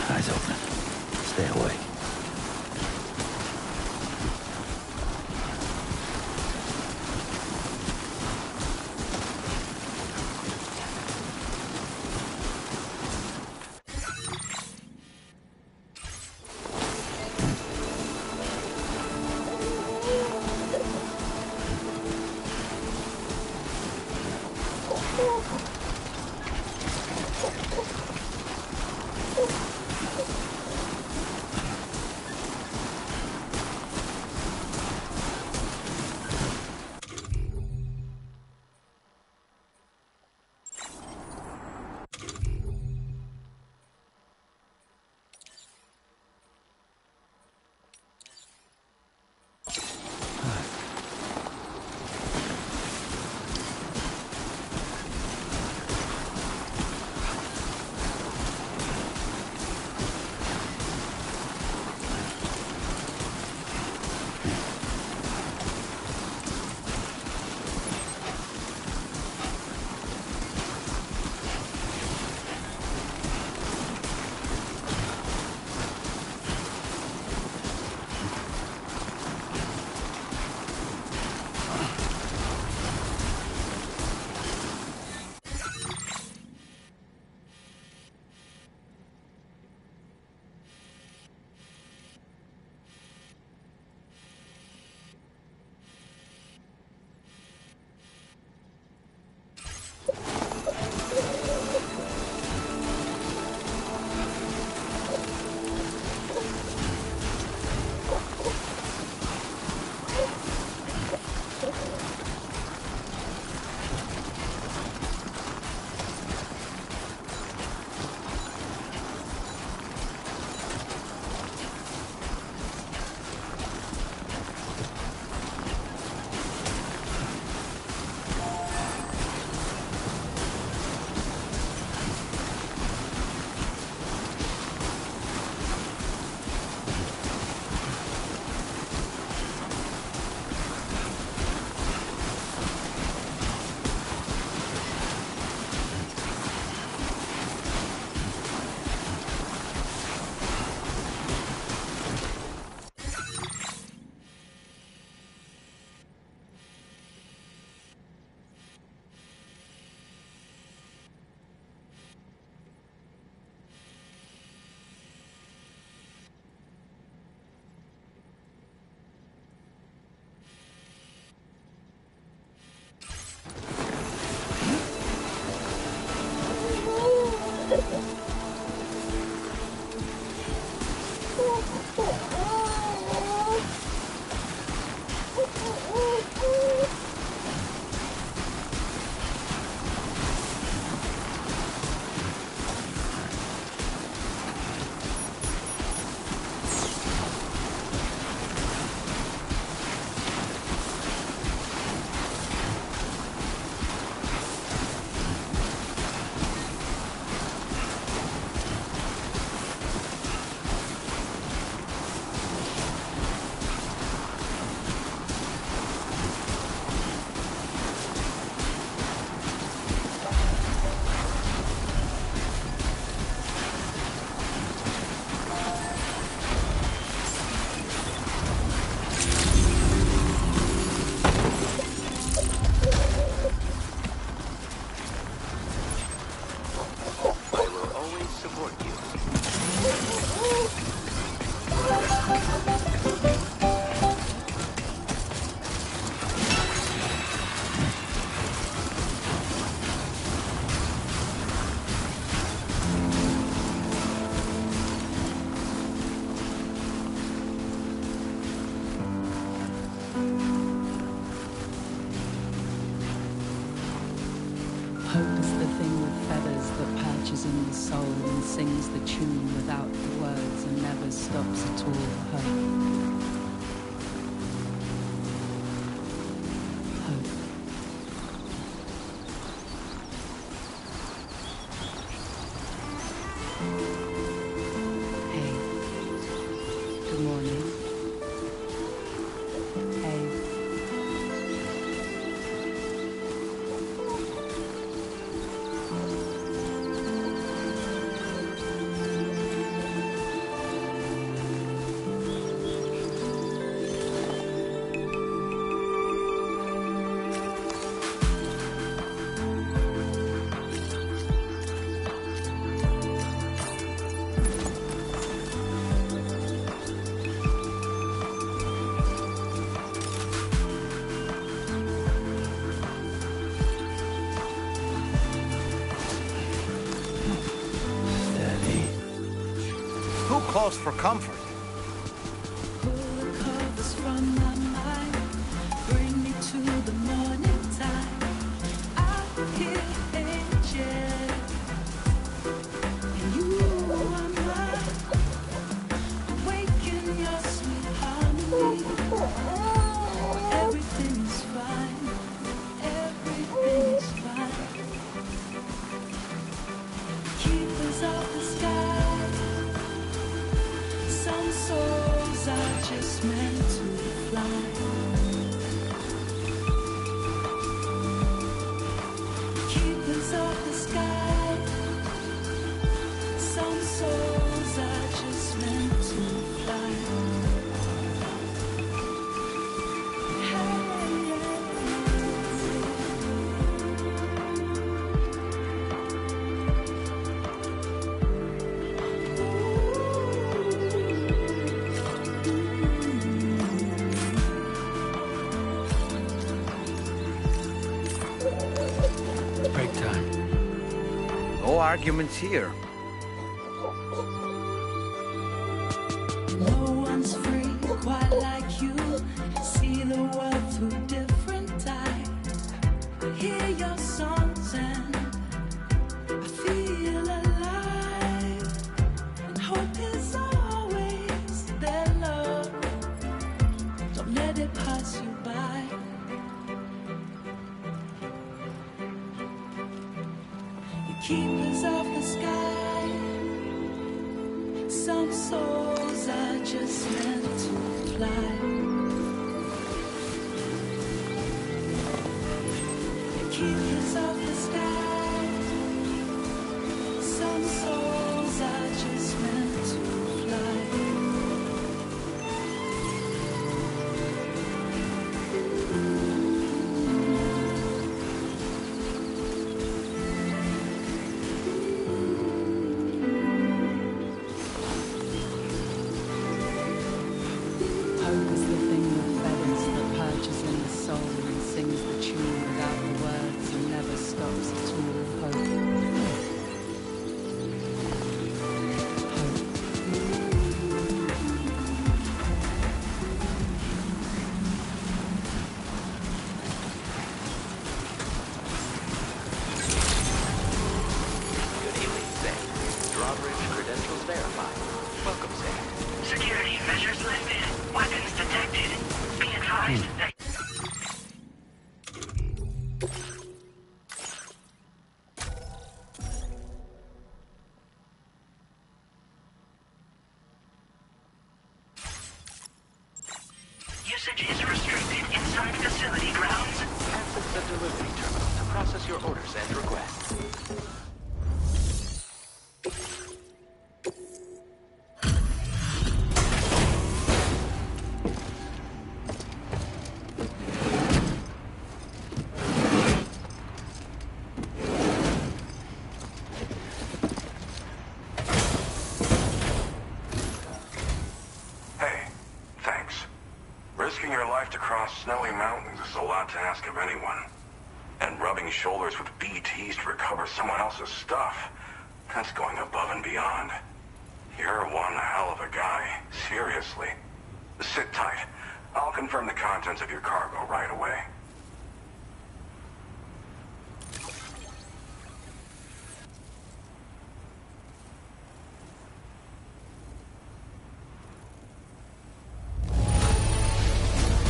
Eyes open. Stay away. support you. Hope is the thing with feathers that perches in the soul and sings the tune without the words and never stops at all. Hope. Hope. Hey. Good morning. Hey. Who calls for comfort? Pull the covers from my mind, bring me to the morning time. I hear angels, and you are mine. Awaken your sweet harmony. Everything is fine. Everything is fine. Keepers of the sky. Some souls are just meant to fly. Keepers of the sky. Some souls are just meant to fly. Break time. No arguments here. No one's free quite like you. See the world through different eyes. I hear your songs and I feel alive. And hope is always there, love. Don't let it pass you by. You keepers of the sky. Some souls are just meant to fly. The keepers of the sky. Some souls are just meant to fly. Hope is the thing with feathers that perches in the soul and sings the tune without the words and never stops at all. Hope. Good evening, Sam. Drawbridge credentials verified. Welcome, Sam. Security measures lifted. Weapons detected. Be advised that... Usage is restricted inside facility grounds. Access the delivery terminal to process your orders and requests. lot to ask of anyone. And rubbing shoulders with BTs to recover someone else's stuff, that's going above and beyond. You're one hell of a guy, seriously. Sit tight. I'll confirm the contents of your cargo right away.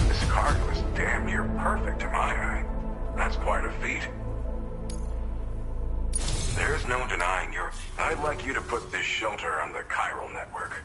This cargo is damn near perfect to my eye. That's quite a feat. There's no denying your... I'd like you to put this shelter on the chiral network.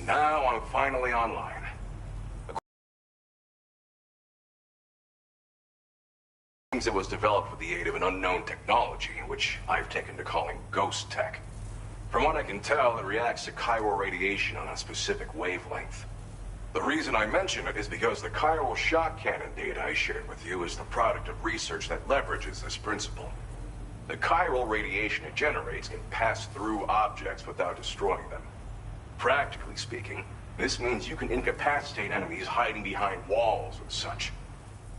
Now I'm finally online. It was developed with the aid of an unknown technology, which I've taken to calling ghost tech. From what I can tell, it reacts to chiral radiation on a specific wavelength. The reason I mention it is because the chiral shock cannon data I shared with you is the product of research that leverages this principle. The chiral radiation it generates can pass through objects without destroying them. Practically speaking, this means you can incapacitate enemies hiding behind walls and such.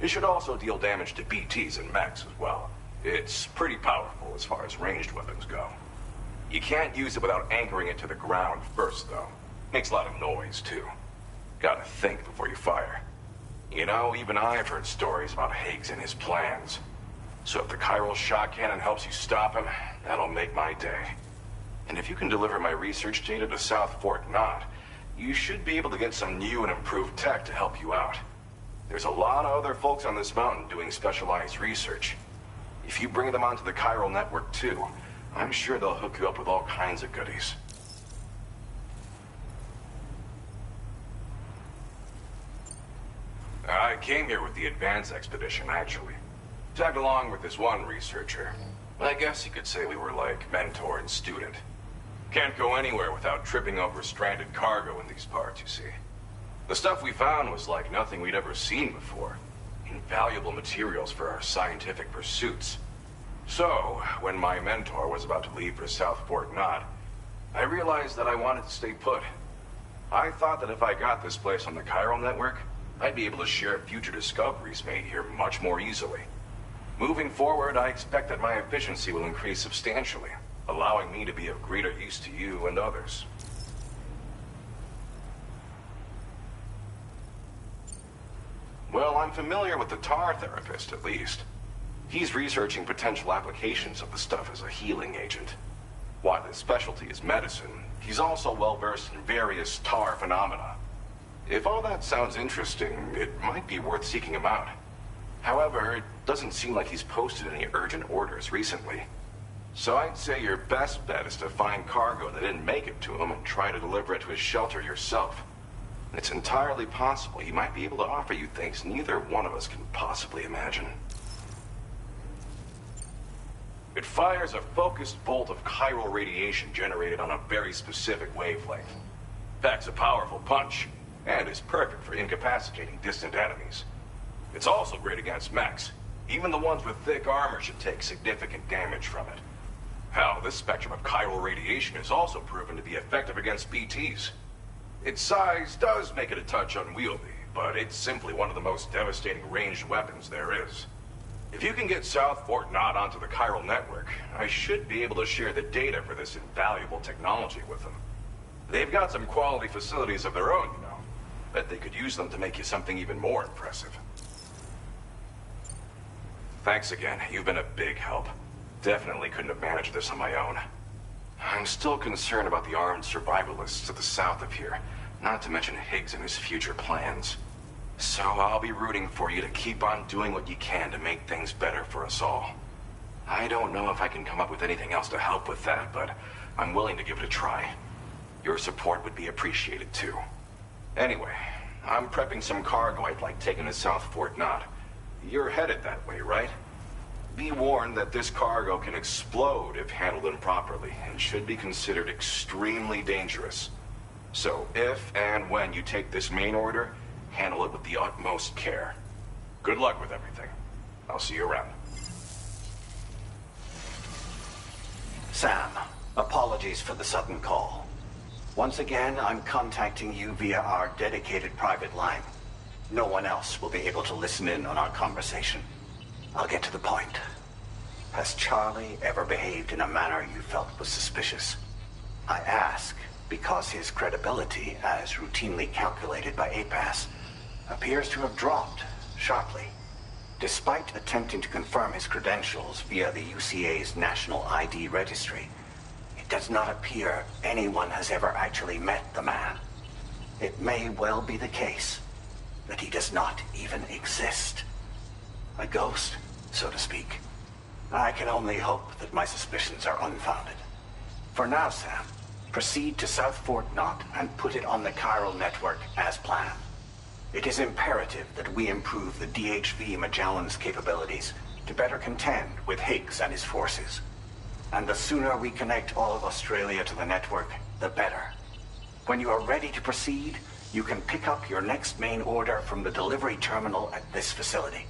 It should also deal damage to BTs and mechs as well. It's pretty powerful as far as ranged weapons go. You can't use it without anchoring it to the ground first, though. Makes a lot of noise, too. Gotta think before you fire. You know, even I've heard stories about Higgs and his plans. So if the chiral shock cannon helps you stop him, that'll make my day. And if you can deliver my research data to South Fort Knott, you should be able to get some new and improved tech to help you out. There's a lot of other folks on this mountain doing specialized research. If you bring them onto the chiral network too, I'm sure they'll hook you up with all kinds of goodies. I came here with the advance expedition, actually. Tagged along with this one researcher. I guess you could say we were like mentor and student. Can't go anywhere without tripping over stranded cargo in these parts, you see. The stuff we found was like nothing we'd ever seen before. Invaluable materials for our scientific pursuits. So, when my mentor was about to leave for South Fort Knott, I realized that I wanted to stay put. I thought that if I got this place on the chiral network, I'd be able to share future discoveries made here much more easily. Moving forward, I expect that my efficiency will increase substantially, allowing me to be of greater use to you and others. Well, I'm familiar with the tar therapist, at least. He's researching potential applications of the stuff as a healing agent. While his specialty is medicine, he's also well-versed in various tar phenomena. If all that sounds interesting, it might be worth seeking him out. However, it doesn't seem like he's posted any urgent orders recently. So I'd say your best bet is to find cargo that didn't make it to him and try to deliver it to his shelter yourself. It's entirely possible he might be able to offer you things neither one of us can possibly imagine. It fires a focused bolt of chiral radiation generated on a very specific wavelength. Packs a powerful punch, and is perfect for incapacitating distant enemies. It's also great against mechs. Even the ones with thick armor should take significant damage from it. Hell, this spectrum of chiral radiation is also proven to be effective against BTs. Its size does make it a touch unwieldy, but it's simply one of the most devastating ranged weapons there is. If you can get South Fort Knott onto the chiral network, I should be able to share the data for this invaluable technology with them. They've got some quality facilities of their own, you know. Bet they could use them to make you something even more impressive. Thanks again. You've been a big help. Definitely couldn't have managed this on my own. I'm still concerned about the armed survivalists to the south of here. Not to mention Higgs and his future plans. So I'll be rooting for you to keep on doing what you can to make things better for us all. I don't know if I can come up with anything else to help with that, but I'm willing to give it a try. Your support would be appreciated too. Anyway, I'm prepping some cargo I'd like taken to South Fort Knott. You're headed that way, right? Be warned that this cargo can explode if handled improperly, and should be considered extremely dangerous. So if and when you take this main order, handle it with the utmost care. Good luck with everything. I'll see you around. Sam, apologies for the sudden call. Once again, I'm contacting you via our dedicated private line. No one else will be able to listen in on our conversation. I'll get to the point. Has Charlie ever behaved in a manner you felt was suspicious? I ask because his credibility, as routinely calculated by APAS, appears to have dropped sharply. Despite attempting to confirm his credentials via the UCA's National ID Registry, it does not appear anyone has ever actually met the man. It may well be the case that he does not even exist. A ghost, so to speak. I can only hope that my suspicions are unfounded. For now, Sam, proceed to South Fort Knott and put it on the chiral network as planned. It is imperative that we improve the DHV Magellan's capabilities to better contend with Higgs and his forces. And the sooner we connect all of Australia to the network, the better. When you are ready to proceed, you can pick up your next main order from the delivery terminal at this facility.